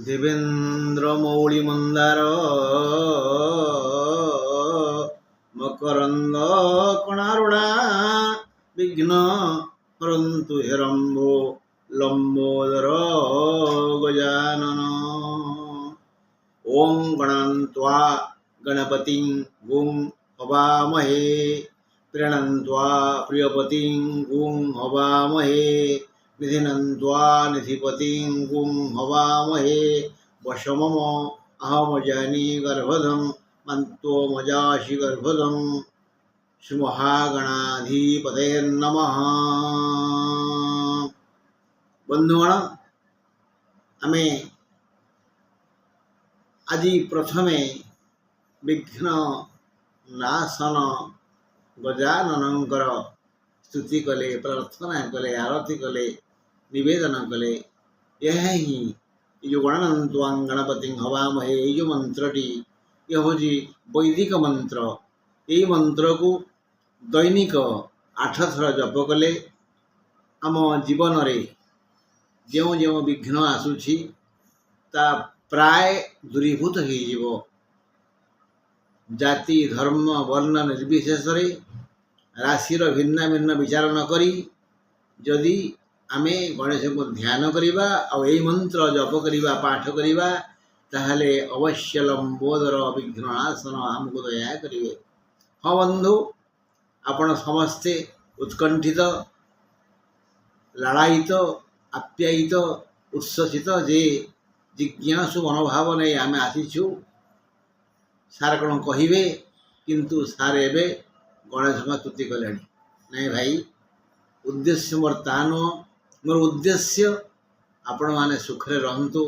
देवेन्द्र मौळी मंदार मकरंद कणारुणा विघ्न हरन्तु हेरम्बो लंबोदर गजानन। ओं गणान्त्वा गणपतिं गुं हवामहे प्रणन्त्वा प्रियपतिं गुं हवामहे निधिनन्त्वा निधिपतिं गुं हवामहे वशमम अहमजानी गर्भधं मन्तो मजासि गर्भधं श्रीमहागणाधिपतये नमः। बंधुगण आमे आदि प्रथमे विघ्न नाशन गजाननंकर स्तुति कले, प्रार्थना कले, आरती कले, निवेदन कले। यह ही जो गणान्त्वा गणपतिं हवामहे जो मंत्रटी यह हूँ वैदिक मंत्र। यही मंत्र को दैनिक 8 थर जप कले आम जीवन रे जो जो विघ्न आसूची ता प्राय दूरीभूत हो। जाति धर्म वर्ण निर्विशेष राशिर भिन्न भिन्न विचार न करी जदि आमे गणेश को ध्यान करिबा और यही मंत्र जप करिबा पाठ करिबा ताहले अवश्य लंबोदर विघ्ननाशन आमको दया करिवे। हाँ बंधु, आपण समस्ते उत्कंठित लालायित आप्यायित उच्छ्वसित जे जिज्ञासु मनोभाव नहीं आम आसीचु। सार कौन कहे किंतु सार एवं गणेश स्तुति कले नहीं भाई, उद्देश्य मोर ता नुह। मोर उद्देश्य आपण मैंने सुखरे रहतु,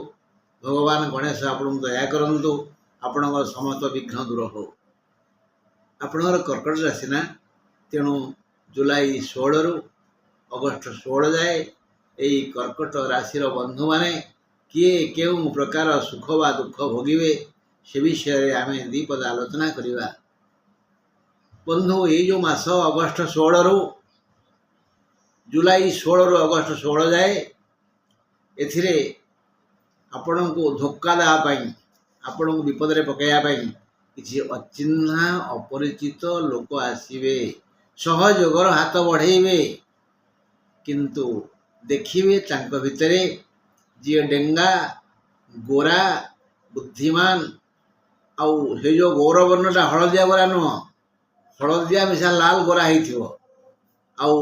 भगवान गणेश आपण दया करतु, आपण समस्त विघ्न दूर हो। आपणकर कर्कट राशि ना, तेणु जुलाई 16 रु अगस्ट 16 जाए यही कर्कट राशि बंधु माने किए केउ प्रकार सुख व दुख भोगिवे से विषय आम दीपद आलोचना करिबा। बंधु ये जो मास अगस्ट 16 रु जुलाई 16 रु अगस्ट 16 जाए एथिरे आपण को धोखा देवाई आपण को विपद रे पकाइबा किसी अचिन्हा अपरिचित लोक आसीबे, सहयोगर हाथ बढ़ेबे, किंतु देखिए तांको भितरे जी डेंगा गोरा बुद्धिमान आउ से जो गौरवर्णटा हलदिया गोरा नुह, हलदिया मिशा लाल गोरा हो आउ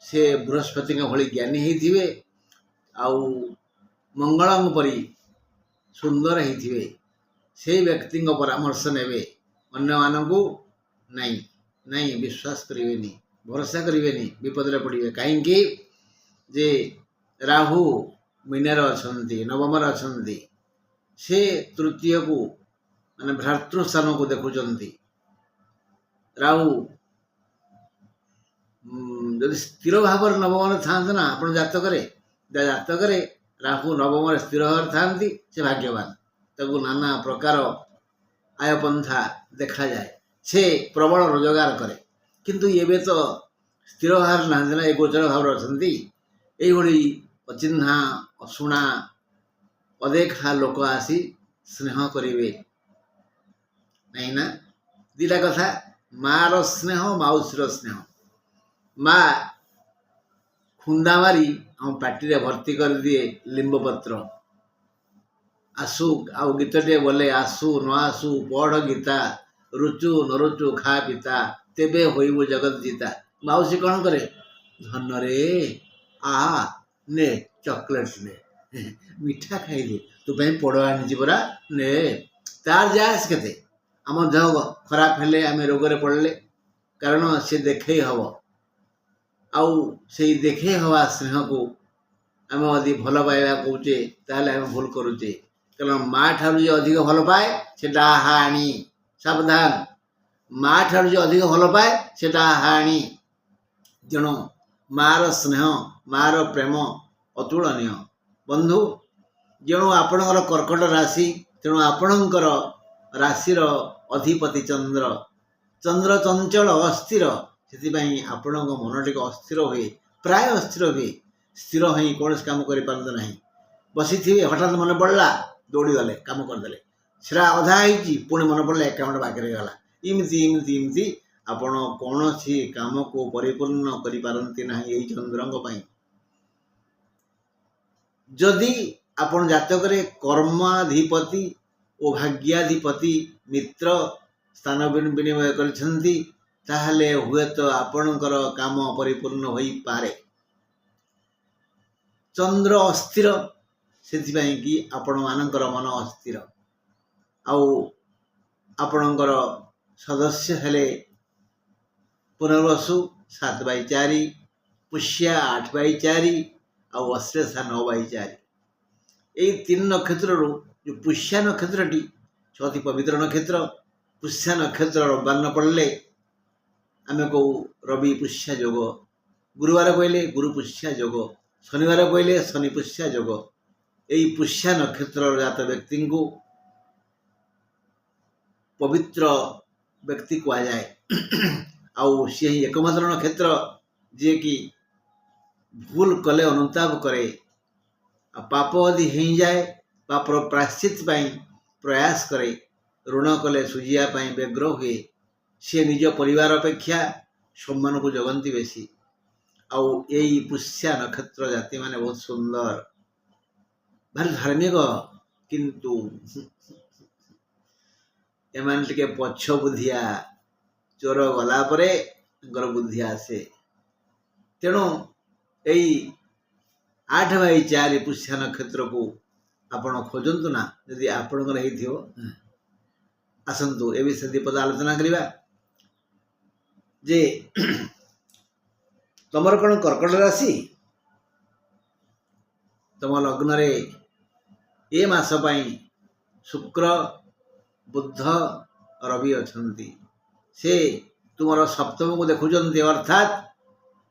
से बृहस्पति भली ज्ञानी होइथिबे आउ मंगलंग परी सुंदर होइथिबे। से व्यक्ति परामर्श नेबे, अन्य मानकु नहीं नहीं विश्वास करेनि, भरोसा करेनि, विपद रे पड़िबे। कहीं जे राहु मीनर अच्छी नवमर अच्छी से तृतीय को माने भ्रातृ स्थान को देखुंट। राहु जदि स्थिर भाव नवम था ना आप जातक राहु नवम स्थिर भाव था से भाग्यवान, ताकू नाना प्रकार आयपंथा देखा जाए, से प्रबल रोजगार करे। किंतु ये तो स्थिर भाव ना ये गोचर भाव अच्छा यही अचिन्हा अशुणा अदेखा लोक आसी स्नेह करेंगे नहीं ना। दीटा कथा, मार स्नेह माउसीर स्नेह। माँ खुंदा मारी हम पार्टी भर्ती कर दिए लिंब पत्र, आसू आउ गीतटे बोले आसू न आसू पढ़ गीता, रुचु न रुचु खा पिता, तेबे होइबु जगत जीता। माउसी कौन करे, धन रे आ ने चॉकलेट ने मिठा खाइले तू पड़ आनी परा ने तार जास के आम देह खराब हेले आम रोग पड़े कारण से देखे हम आउ से देखे हवा स्नेह को आम यदि भल पाइबा कौचे ताहले आम भूल करुचे। कारण माँ ठार जो अधिक भल पाए से हाणी, सावधान, माँ ठार जो अधिक भल पाए से हाणी। तेणु मार स्नेह मार प्रेम अतुलनीय। बंधु जेणु आपणकर कर्कट राशि, तेणु आपणकर राशिर अधिपति चंद्र, चंद्र चंचल अस्थिर, से आपण मन टे अस्थिर हुए, प्राय अस्थिर हुए, स्थिर ही कौन काम कर बसी थे हठात मन पड़ा ଦୌଡ଼ିଗଲେ କାମ କରିଦେଲେ, ସେଟା ଅଧା ହେଇଛି, ପୁଣି ମନେ ପଡ଼ିଲେ ଏକାଉଣ୍ଟ ବାକି ରହିଗଲା। ଏମିତି ଆପଣ କୌଣସି କାମକୁ ପରିପୂର୍ଣ୍ଣ କରିପାରନ୍ତି ନାହିଁ ଏଇ ଚନ୍ଦ୍ରଙ୍କ ପାଇଁ। ଯଦି ଆପଣ ଜାତକରେ କର୍ମାଧିପତି ଓ ଭାଗ୍ୟାଧିପତି ମିତ୍ର ସ୍ଥାନ ବିନିମୟ କରିଛନ୍ତି, ତାହେଲେ ହୁଏତ ଆପଣଙ୍କର କାମ ପରିପୂର୍ଣ୍ଣ ହୋଇପାରେ। ଚନ୍ଦ୍ର ଅସ୍ଥିର, ସେଥିପାଇଁ କି ଆପଣମାନଙ୍କର ମନ ଅସ୍ଥିର। ଆଉ ଆପଣଙ୍କର ସଦସ୍ୟ ହେଲେ ପୁନର୍ବସୁ 7/4, ପୁଷ୍ୟା 8/4 ଆଉ ଅଶ୍ଳେଷା 9/4। ଏଇ 3 ନକ୍ଷତ୍ରରୁ ଯେଉଁ ପୁଷ୍ୟା ନକ୍ଷତ୍ରଟି ସେ ଅତି ପବିତ୍ର ନକ୍ଷତ୍ର। ପୁଷ୍ୟା ନକ୍ଷତ୍ର ରବିବାର ନ ପଡ଼ିଲେ ଆମେ କହୁ ରବି ପୁଷ୍ୟା ଯୋଗ, ଗୁରୁବାର କହିଲେ ଗୁରୁ ପୁଷ୍ୟା ଯୋଗ, ଶନିବାର କହିଲେ ଶନି ପୁଷ୍ୟା ଯୋଗ। ଏଇ ପୁଷ୍ୟା ନକ୍ଷତ୍ରର ଜାତ ବ୍ୟକ୍ତିଙ୍କୁ ପବିତ୍ର ବ୍ୟକ୍ତି କୁହାଯାଏ। ଆଉ ସିଏ ହିଁ ଏକମାତ୍ର ନକ୍ଷତ୍ର ଯିଏକି ଭୁଲ କଲେ ଅନୁତାପ କରେ, ଆଉ ପାପ ଯଦି ହେଇଯାଏ ପାପର ପ୍ରାୟଶ୍ଚିତ ପାଇଁ ପ୍ରୟାସ କରେ, ଋଣ କଲେ ସୁଝିବା ପାଇଁ ବ୍ୟଗ୍ର ହୁଏ। ସିଏ ନିଜ ପରିବାର ଅପେକ୍ଷା ସମ୍ମାନକୁ ଜଗନ୍ତି ବେଶୀ। ଆଉ ଏଇ ପୁଷ୍ୟା ନକ୍ଷତ୍ର ଜାତିମାନେ ବହୁତ ସୁନ୍ଦର, ଭାରି ଧାର୍ମିକ, କିନ୍ତୁ ଏମାନେ ଟିକେ ପଛ ବୁଦ୍ଧିଆ, ଚୋର ଗଲା ପରେ ତାଙ୍କର ବୁଦ୍ଧି ଆସେ। ତେଣୁ ଏଇ 8/4 ପୁଷ୍ୟା ନକ୍ଷତ୍ରକୁ ଆପଣ ଖୋଜନ୍ତୁ ନା, ଯଦି ଆପଣଙ୍କର ହେଇଥିବ। ଆସନ୍ତୁ ଏ ବିଷୟରେ ଦୀପଦ ଆଲୋଚନା କରିବା ଯେ ତମର କ'ଣ କର୍କଟ ରାଶି? ତମ ଲଗ୍ନରେ ଏ ମାସ ପାଇଁ ଶୁକ୍ର, ବୁଧ, ରବି ଅଛନ୍ତି। ସେ ତୁମର ସପ୍ତମକୁ ଦେଖୁଛନ୍ତି, ଅର୍ଥାତ୍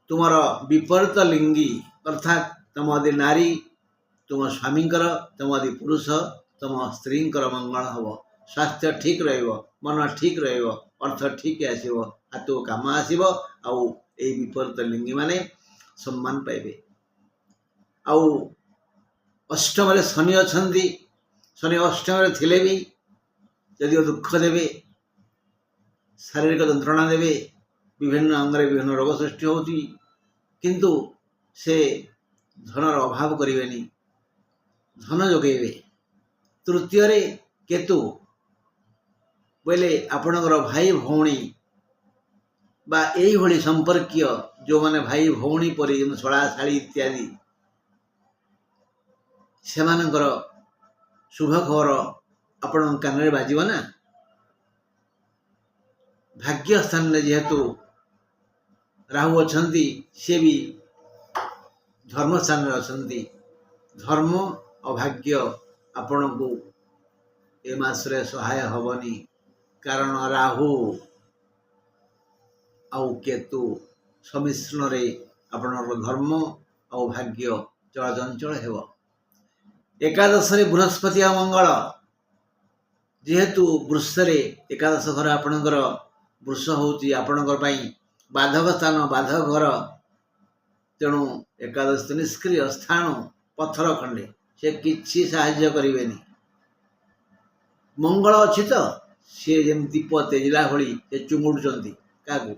ତୁମର ବିପରୀତ ଲିଙ୍ଗୀ, ଅର୍ଥାତ୍ ତମ ଆଦି ନାରୀ, ତୁମ ସ୍ୱାମୀଙ୍କର, ତମ ଆଦି ପୁରୁଷ, ତମ ସ୍ତ୍ରୀଙ୍କର ମଙ୍ଗଳ ହେବ। ସ୍ୱାସ୍ଥ୍ୟ ଠିକ୍ ରହିବ, ମନ ଠିକ୍ ରହିବ, ଅର୍ଥ ଠିକ୍ ଆସିବ, ହାତକୁ କାମ ଆସିବ। ଆଉ ଏଇ ବିପରୀତ ଲିଙ୍ଗୀମାନେ ସମ୍ମାନ ପାଇବେ। ଆଉ ଅଷ୍ଟମରେ ଶନି ଅଛନ୍ତି। ଶନି ଅଷ୍ଟମରେ ଥିଲେ ବି ଯଦିଓ ଦୁଃଖ ଦେବେ, ଶାରୀରିକ ଯନ୍ତ୍ରଣା ଦେବେ, ବିଭିନ୍ନ ଅଙ୍ଗରେ ବିଭିନ୍ନ ରୋଗ ସୃଷ୍ଟି ହେଉଛି, କିନ୍ତୁ ସେ ଧନର ଅଭାବ କରିବେନି, ଧନ ଯୋଗାଇବେ। ତୃତୀୟରେ କେତୁ ବୋଇଲେ ଆପଣଙ୍କର ଭାଇ ଭଉଣୀ ବା ଏଇଭଳି ସମ୍ପର୍କୀୟ, ଯେଉଁମାନେ ଭାଇ ଭଉଣୀ ପରି ଶଳା ଶାଳୀ ଇତ୍ୟାଦି, ସେମାନଙ୍କର ଶୁଭ ଖବର ଆପଣଙ୍କ କାନରେ ବାଜିବ ନା। ଭାଗ୍ୟ ସ୍ଥାନରେ ଯେହେତୁ ରାହୁ ଅଛନ୍ତି, ସିଏ ବି ଧର୍ମ ସ୍ଥାନରେ ଅଛନ୍ତି। ଧର୍ମ ଓ ଭାଗ୍ୟ ଆପଣଙ୍କୁ ଏ ମାସରେ ସହାୟ ହେବନି, କାରଣ ରାହୁ ଆଉ କେତୁ ସମ୍ମିଶ୍ରଣରେ ଆପଣଙ୍କର ଧର୍ମ ଆଉ ଭାଗ୍ୟ ଚଳଚଞ୍ଚଳ ହେବ। ଏକାଦଶରେ ବୃହସ୍ପତି ଆଉ ମଙ୍ଗଳ, ଯେହେତୁ ବୃଷରେ ଏକାଦଶ ଘର ଆପଣଙ୍କର, ବୃଷ ହେଉଛି ଆପଣଙ୍କର ପାଇଁ ବାଧକ ସ୍ଥାନ, ବାଧକ ଘର। ତେଣୁ ଏକାଦଶ ନିଷ୍କ୍ରିୟ ସ୍ଥାନ, ପଥର ଖଣ୍ଡେ, ସେ କିଛି ସାହାଯ୍ୟ କରିବେନି। ମଙ୍ଗଳ ଅଛି ତ, ସିଏ ଯେମିତି ଦୀପ ତେଜିଲା ଭଳି ସେ ଚୁଙ୍ଗୁଡ଼ୁଛନ୍ତି କାହାକୁ?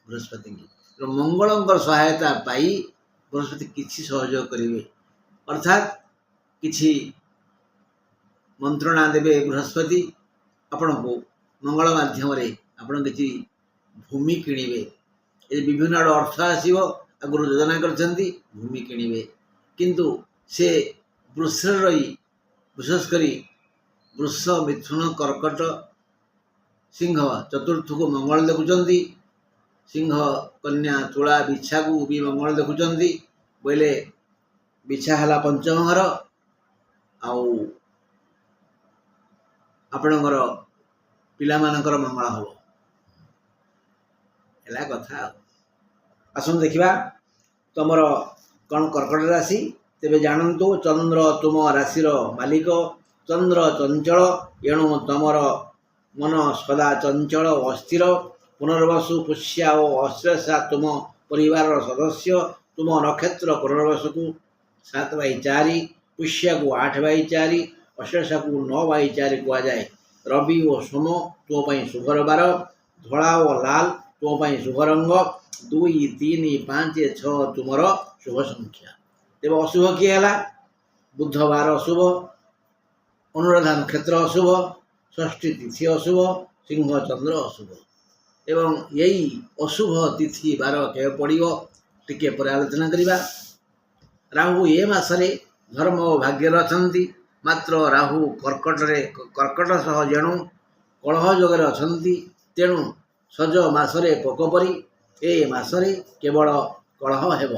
ବୃହସ୍ପତିଙ୍କୁ। ମଙ୍ଗଳଙ୍କର ସହାୟତା ପାଇ ବୃହସ୍ପତି କିଛି ସହଯୋଗ କରିବେ, ଅର୍ଥାତ୍ କିଛି ମନ୍ତ୍ରଣା ଦେବେ ବୃହସ୍ପତି ଆପଣଙ୍କୁ। ମଙ୍ଗଳ ମାଧ୍ୟମରେ ଆପଣ କିଛି ଭୂମି କିଣିବେ। ଏ ବିଭିନ୍ନ ଆଡ଼ୁ ଅର୍ଥ ଆସିବ, ଆଗରୁ ଯୋଜନା କରିଛନ୍ତି ଭୂମି କିଣିବେ, କିନ୍ତୁ ସେ ବୃଷରେ ରହି, ବିଶେଷ କରି ବୃଷ, ମିଥୁନ, କର୍କଟ, ସିଂହ ଚତୁର୍ଥକୁ ମଙ୍ଗଳ ଦେଖୁଛନ୍ତି। ସିଂହ, କନ୍ୟା, ତୁଳା, ବିଛାକୁ ବି ମଙ୍ଗଳ ଦେଖୁଛନ୍ତି। ବୋଇଲେ ବିଛା ହେଲା ପଞ୍ଚମ ଘର, ଆଉ ଆପଣଙ୍କର ପିଲାମାନଙ୍କର ମଙ୍ଗଳ ହେବ, ହେଲା କଥା। ଆସନ୍ତୁ ଦେଖିବା ତମର କ'ଣ କର୍କଟ ରାଶି। ତେବେ ଜାଣନ୍ତୁ, ଚନ୍ଦ୍ର ତୁମ ରାଶିର ମାଲିକ। ଚନ୍ଦ୍ର ଚଞ୍ଚଳ, ଏଣୁ ତମର ମନ ସଦା ଚଞ୍ଚଳ ଓ ଅସ୍ଥିର। ପୁନର୍ବସୁ, ପୁଷ୍ୟା ଓ ଅଶ୍ଳେଷା ତୁମ ପରିବାରର ସଦସ୍ୟ। ତୁମ ନକ୍ଷତ୍ର ପୁନର୍ବସୁକୁ 7/4, ପୁଷ୍ୟାକୁ 8/4, ଅଶେଷକୁ 9/4 କୁହାଯାଏ। ରବି ଓ ସୋମ ତୁମ ପାଇଁ ଶୁଭର ବାର, ଧଳା ଓ ଲାଲ ତୁମ ପାଇଁ ଶୁଭ ରଙ୍ଗ, 2, 3, 5, 6 ତୁମର ଶୁଭ ସଂଖ୍ୟା। ତେବେ ଅଶୁଭ କିଏ ହେଲା? ବୁଧବାର ଅଶୁଭ, ଅନୁରାଧା ନକ୍ଷତ୍ର ଅଶୁଭ, ଷଷ୍ଠୀ ତିଥି ଅଶୁଭ, ସିଂହ ଚନ୍ଦ୍ର ଅଶୁଭ। ଏବଂ ଏଇ ଅଶୁଭ ତିଥି ବାର କେବେ ପଡ଼ିବ ଟିକେ ପରେ ଆଲୋଚନା କରିବା। ରାହୁ ଏ ମାସରେ ଧର୍ମ ଓ ଭାଗ୍ୟରେ ଅଛନ୍ତି, ମାତ୍ର ରାହୁ କର୍କଟ ସହ ଯେଣୁ କଳହ ଯୋଗରେ ଅଛନ୍ତି, ତେଣୁ ସଜ ମାସରେ ପୋକ ପରି ଏ ମାସରେ କେବଳ କଳହ ହେବ।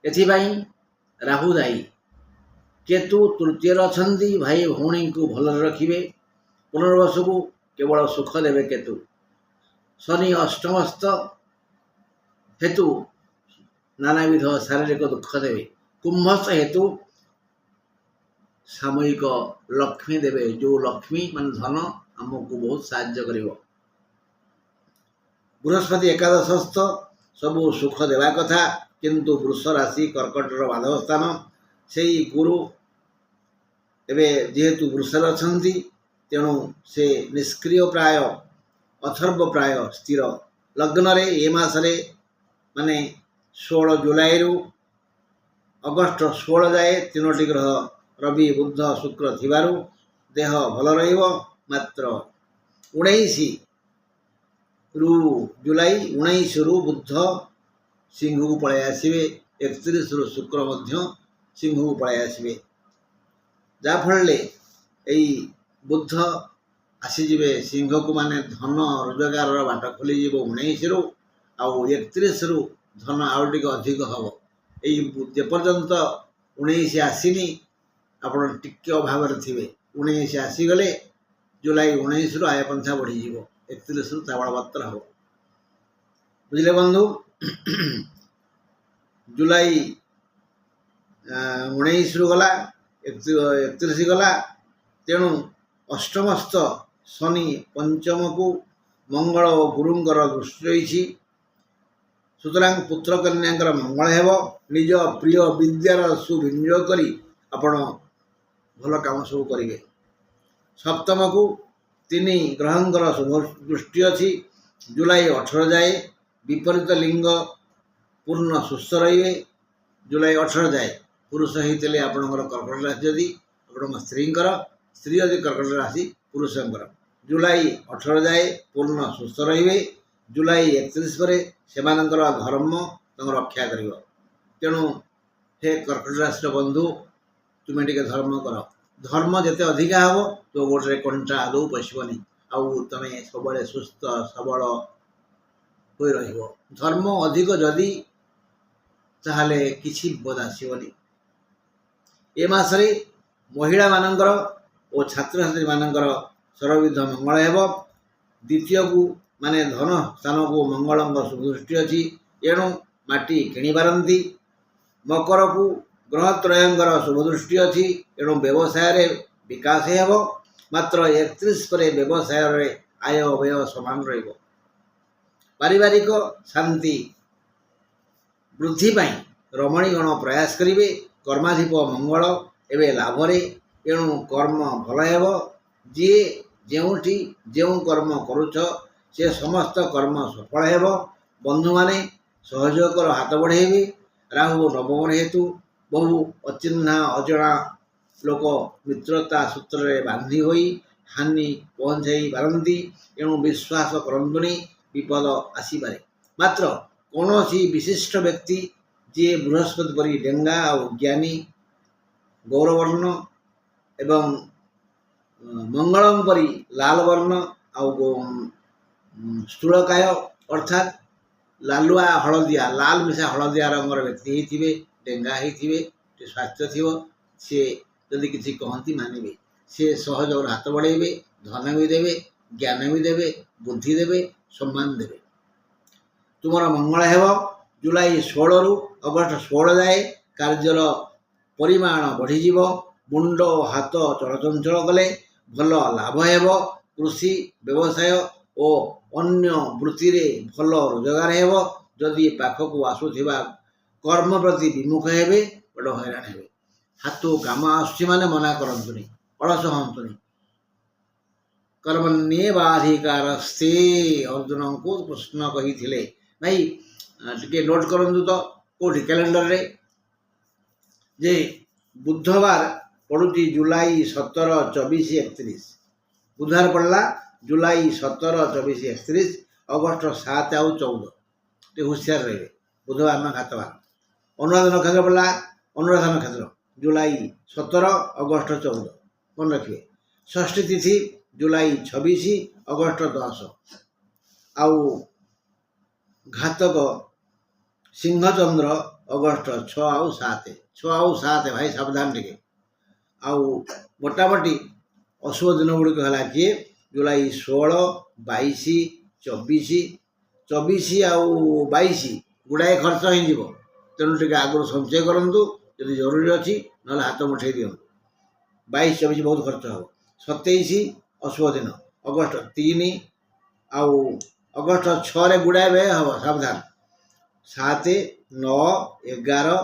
ଏଥିପାଇଁ ରାହୁ ଦାୟୀ। କେତୁ ତୃତୀୟରେ ଅଛନ୍ତି, ଭାଇ ଭଉଣୀଙ୍କୁ ଭଲରେ ରଖିବେ। ପୁନର୍ବସୁକୁ କେବଳ ସୁଖ ଦେବେ କେତୁ। ଶନି ଅଷ୍ଟମସ୍ଥ ହେତୁ ନାନାବିଧ ଶାରୀରିକ ଦୁଃଖ ଦେବେ। କୁମ୍ଭସ୍ଥ ହେତୁ ସାମୟିକ ଲକ୍ଷ୍ମୀ ଦେବେ, ଯେଉଁ ଲକ୍ଷ୍ମୀ ମାନେ ଧନ ଆମକୁ ବହୁତ ସାହାଯ୍ୟ କରିବ। ବୃହସ୍ପତି ଏକାଦଶସ୍ଥ, ସବୁ ସୁଖ ଦେବା କଥା, କିନ୍ତୁ ବୃଷ ରାଶି କର୍କଟର ବାଧବ ସ୍ଥାନ। ସେଇ ଗୁରୁ ଏବେ ଯେହେତୁ ବୃଷରେ ଅଛନ୍ତି, ତେଣୁ ସେ ନିଷ୍କ୍ରିୟ ପ୍ରାୟ, ଅଥର୍ବ ପ୍ରାୟ ସ୍ଥିର। ଲଗ୍ନରେ ଏ ମାସରେ ମାନେ 16 ଜୁଲାଇରୁ ଅଗଷ୍ଟ 16 ଯାଏ 3ଟି ଗ୍ରହ ରବି ବୁଧ ଶୁକ୍ର ଥିବାରୁ ଦେହ ଭଲ ରହିବ। ମାତ୍ର 19ରୁ ବୁଧ ସିଂହକୁ ପଳାଇ ଆସିବେ, 31ରୁ ଶୁକ୍ର ମଧ୍ୟ ସିଂହକୁ ପଳାଇ ଆସିବେ। ଯାହାଫଳରେ ଏଇ ବୁଧ ଆସିଯିବେ ସିଂହକୁ, ମାନେ ଧନ ରୋଜଗାରର ବାଟ ଖୋଲିଯିବ 19ରୁ, ଆଉ 31ରୁ ଧନ ଆଉ ଟିକେ ଅଧିକ ହେବ। ଏଇ ଯେପର୍ଯ୍ୟନ୍ତ 19 ଆସିନି ଆପଣ ଟିକେ ଅଭାବରେ ଥିବେ। 19 ଆସିଗଲେ ଜୁଲାଇ 19ରୁ ଆୟପନ୍ଥା ବଢ଼ିଯିବ, 31ରୁ ତା ବଳବତ୍ତର ହେବ। ବୁଝିଲେ ବନ୍ଧୁ? ଜୁଲାଇ 19ରୁ ଗଲା, 31 ଗଲା, ତେଣୁ ଅଷ୍ଟମସ୍ଥ ଶନି ପଞ୍ଚମକୁ ମଙ୍ଗଳ ଓ ଗୁରୁଙ୍କର ଦୃଷ୍ଟି ରହିଛି। ସୁତରାଂ ପୁତ୍ର କନ୍ୟାଙ୍କର ମଙ୍ଗଳ ହେବ। ନିଜ ପ୍ରିୟ ବିଦ୍ୟାର ସୁବିନିଯୋଗ କରି ଆପଣ ଭଲ କାମ ସବୁ କରିବେ। ସପ୍ତମକୁ 3 ଗ୍ରହଙ୍କର ଶୁଭ ଦୃଷ୍ଟି ଅଛି। ଜୁଲାଇ 18 ଯାଏ ବିପରୀତ ଲିଙ୍ଗ ପୂର୍ଣ୍ଣ ସୁସ୍ଥ ରହିବେ। ଜୁଲାଇ 18 ଯାଏ ପୁରୁଷ ହେଇଥିଲେ ଆପଣଙ୍କର କର୍କଟ ରାଶି, ଯଦି ଆପଣଙ୍କ ସ୍ତ୍ରୀଙ୍କର, ସ୍ତ୍ରୀ ଯଦି କର୍କଟ ରାଶି ପୁରୁଷଙ୍କର, ଜୁଲାଇ 18 ଯାଏ ପୂର୍ଣ୍ଣ ସୁସ୍ଥ ରହିବେ। ଜୁଲାଇ 31 ପରେ ସେମାନଙ୍କର ଧର୍ମ ତାଙ୍କୁ ରକ୍ଷା କରିବ। ତେଣୁ ହେ କର୍କଟ ରାଶିର ବନ୍ଧୁ, ତୁମେ ଟିକେ ଧର୍ମ କର। ଧର୍ମ ଯେତେ ଅଧିକା ହେବ ତୋ ଗୋଡ଼ରେ କଣ୍ଟା ଆଦୌ ପଶିବନି, ଆଉ ତୁମେ ସବୁବେଳେ ସୁସ୍ଥ ସବଳ ହୋଇ ରହିବ। ଧର୍ମ ଅଧିକ ଯଦି, ତାହେଲେ କିଛି ବିପଦ ଆସିବନି। ଏ ମାସରେ ମହିଳାମାନଙ୍କର ଓ ଛାତ୍ରଛାତ୍ରୀମାନଙ୍କର ସର୍ବାବିଧ ମଙ୍ଗଳ ହେବ। ଦ୍ୱିତୀୟକୁ ମାନେ ଧନ ସ୍ଥାନକୁ ମଙ୍ଗଳଙ୍କ ସୁଦୃଷ୍ଟି ଅଛି, ଏଣୁ ମାଟି କିଣିପାରନ୍ତି। ମକରକୁ ଗ୍ରହତ୍ରୟଙ୍କର ଶୁଭଦୃଷ୍ଟି ଅଛି, ଏଣୁ ବ୍ୟବସାୟରେ ବିକାଶ ହେବ। ମାତ୍ର 31 ପରେ ବ୍ୟବସାୟରେ ଆୟ ବ୍ୟୟ ସମାନ ରହିବ। ପାରିବାରିକ ଶାନ୍ତି ବୃଦ୍ଧି ପାଇଁ ରମଣୀଗଣ ପ୍ରୟାସ କରିବେ। କର୍ମାଧିପ ମଙ୍ଗଳ ଏବେ ଲାଭରେ, ଏଣୁ କର୍ମ ଭଲ ହେବ। ଯିଏ ଯେଉଁଠି ଯେଉଁ କର୍ମ କରୁଛ ସେ ସମସ୍ତ କର୍ମ ସଫଳ ହେବ। ବନ୍ଧୁମାନେ ସହଯୋଗର ହାତ ବଢ଼ାଇବେ। ରାହୁ ନବମରେ ହେତୁ ବହୁ ଅଚିହ୍ନା ଅଜଣା ଲୋକ ମିତ୍ରତା ସୂତ୍ରରେ ବାନ୍ଧି ହୋଇ ହାନି ପହଞ୍ଚାଇ ପାରନ୍ତି, ଏଣୁ ବିଶ୍ୱାସ କରନ୍ତୁନି, ବିପଦ ଆସିପାରେ। ମାତ୍ର କୌଣସି ବିଶିଷ୍ଟ ବ୍ୟକ୍ତି ଯିଏ ବୃହସ୍ପତି ପରି ଡେଙ୍ଗା ଆଉ ଜ୍ଞାନୀ, ଗୌରବର୍ଣ୍ଣ ଏବଂ ମଙ୍ଗଳଙ୍କ ପରି ଲାଲ ବର୍ଣ୍ଣ ଆଉ ସ୍ଥୂଳକାୟ ଅର୍ଥାତ୍ ଲାଲୁଆ ହଳଦିଆ, ଲାଲ ମିଶା ହଳଦିଆ ରଙ୍ଗର ବ୍ୟକ୍ତି ହେଇଥିବେ, ଡେଙ୍ଗା ହେଇଥିବେ, ଟିକେ ସ୍ୱାସ୍ଥ୍ୟ ଥିବ, ସିଏ ଯଦି କିଛି କହନ୍ତି ମାନିବେ। ସିଏ ସହଯୋଗର ହାତ ବଢ଼ାଇବେ, ଧନ ବି ଦେବେ, ଜ୍ଞାନ ବି ଦେବେ, ବୁଦ୍ଧି ଦେବେ, ସମ୍ମାନ ଦେବେ। ତୁମର ମଙ୍ଗଳ ହେବ। ଜୁଲାଇ 16ରୁ ଅଗଷ୍ଟ 16 ଯାଏ କାର୍ଯ୍ୟର ପରିମାଣ ବଢ଼ିଯିବ। ମୁଣ୍ଡ ଓ ହାତ ଚଳଚଞ୍ଚଳ କଲେ ଭଲ ଲାଭ ହେବ। କୃଷି, ବ୍ୟବସାୟ ଓ ଅନ୍ୟ ବୃତ୍ତିରେ ଭଲ ରୋଜଗାର ହେବ। ଯଦି ପାଖକୁ ଆସୁଥିବା କର୍ମ ପ୍ରତି ବିମୁଖ ହେବେ, ବଡ଼ ହଇରାଣ ହେବେ। ହାତକୁ କାମ ଆସୁଛି ମାନେ ମନା କରନ୍ତୁନି। ଅଳସ ହୁଅନ୍ତୁନି। କର୍ମଣ୍ୟେବାଧିକାରସ୍ତେ ଅର୍ଜୁନଙ୍କୁ କୃଷ୍ଣ କହିଥିଲେ। ଭାଇ ଟିକେ ନୋଟ୍ କରନ୍ତୁ ତ କେଉଁଠି କ୍ୟାଲେଣ୍ଡରରେ ଯେ ବୁଧବାର ପଡ଼ୁଛି ଜୁଲାଇ 17, 24, 31। ବୁଧବାର ପଡ଼ିଲା ଜୁଲାଇ 17, 24, 31, ଅଗଷ୍ଟ 7 ଆଉ 14। ଟିକେ ହୁସିଆର ରହିବେ, ବୁଧବାର ନ ଖାତବାର। ଅନୁରାଧା ନକ୍ଷତ୍ର ପଡ଼ିଲା ଅନୁରାଧା ନକ୍ଷତ୍ର ଜୁଲାଇ 17, ଅଗଷ୍ଟ 14, ମନେ ରଖିବେ। ଷଷ୍ଠୀ ତିଥି ଜୁଲାଇ 26, ଅଗଷ୍ଟ 10। ଆଉ ଘାତକ ସିଂହଚନ୍ଦ୍ର ଅଗଷ୍ଟ 6 ଆଉ 7। 6 ଆଉ 7 ଭାଇ ସାବଧାନ ଟିକେ। ଆଉ ମୋଟାମୋଟି ଅଶୁଭ ଦିନ ଗୁଡ଼ିକ ହେଲା କି ଜୁଲାଇ 16, 22, 24। 24 ଆଉ 22 ଗୁଡ଼ାଏ ଖର୍ଚ୍ଚ ହେଇଯିବ, ତେଣୁ ଟିକେ ଆଗରୁ ସଞ୍ଚୟ କରନ୍ତୁ ଯଦି ଜରୁରୀ ଅଛି, ନହେଲେ ହାତ ମୁଠେଇ ଦିଅନ୍ତୁ। 22, 24 ବହୁତ ଖର୍ଚ୍ଚ ହେବ। 27 ଅଶୁଭ ଦିନ, ଅଗଷ୍ଟ 3 ଆଉ ଅଗଷ୍ଟ 6ରେ ଗୁଡ଼ାଏ ବ୍ୟୟ ହେବ, ସାବଧାନ। 7, 9, 11,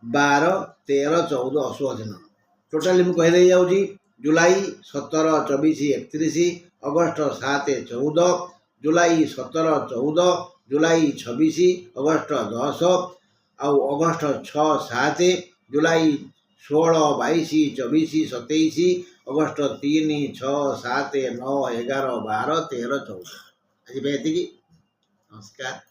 12, 13, 14 ଅଶୁଭ ଦିନ। ଟୋଟାଲି ମୁଁ କହିଦେଇ ଯାଉଛି ଜୁଲାଇ 17, 24, 31, ଅଗଷ୍ଟ 7, 14, ଜୁଲାଇ 17, 14, ଜୁଲାଇ 26, ଅଗଷ୍ଟ 10 ଆଉ ଅଗଷ୍ଟ 6, 7, ଜୁଲାଇ 16, 22, 24, 27, ଅଗଷ୍ଟ 3, 6, 7, 9, 11, 12, 13, 14। ଆଜି ପାଇଁ ଏତିକି। ନମସ୍କାର।